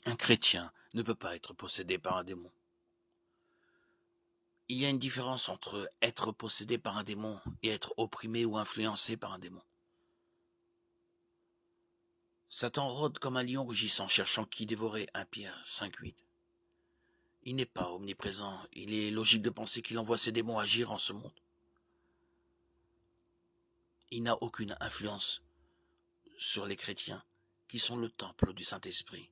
Un chrétien ne peut pas être possédé par un démon. Il y a une différence entre être possédé par un démon et être opprimé ou influencé par un démon. Satan rôde comme un lion rugissant, cherchant qui dévorer. 1 Pierre 5,8. Il n'est pas omniprésent. Il est logique de penser qu'il envoie ses démons agir en ce monde. Il n'a aucune influence sur les chrétiens, qui sont le temple du Saint-Esprit.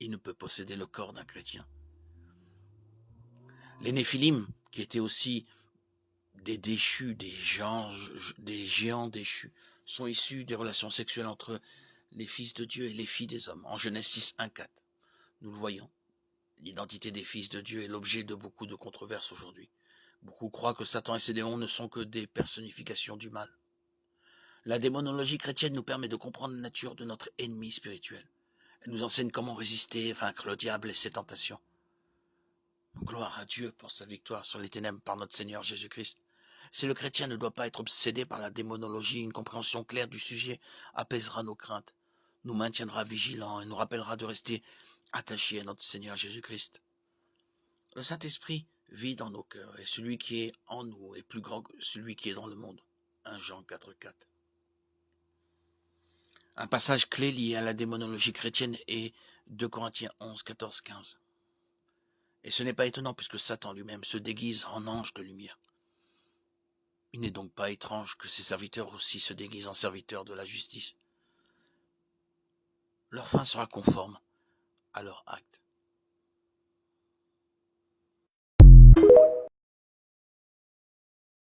Il ne peut posséder le corps d'un chrétien. Les Néphilim, qui étaient aussi des déchus, des géants déchus, sont issus des relations sexuelles entre les fils de Dieu et les filles des hommes. En Genèse 6, 1, 4, nous le voyons. L'identité des fils de Dieu est l'objet de beaucoup de controverses aujourd'hui. Beaucoup croient que Satan et ses démons ne sont que des personnifications du mal. La démonologie chrétienne nous permet de comprendre la nature de notre ennemi spirituel. Elle nous enseigne comment résister, vaincre le diable et ses tentations. Gloire à Dieu pour sa victoire sur les ténèbres par notre Seigneur Jésus-Christ. Si le chrétien ne doit pas être obsédé par la démonologie, une compréhension claire du sujet apaisera nos craintes, nous maintiendra vigilants et nous rappellera de rester attachés à notre Seigneur Jésus-Christ. Le Saint-Esprit vit dans nos cœurs et celui qui est en nous est plus grand que celui qui est dans le monde. 1 Jean 4, 4. Un passage clé lié à la démonologie chrétienne est 2 Corinthiens 11, 14, 15. Et ce n'est pas étonnant puisque Satan lui-même se déguise en ange de lumière. Il n'est donc pas étrange que ses serviteurs aussi se déguisent en serviteurs de la justice. Leur fin sera conforme à leur acte.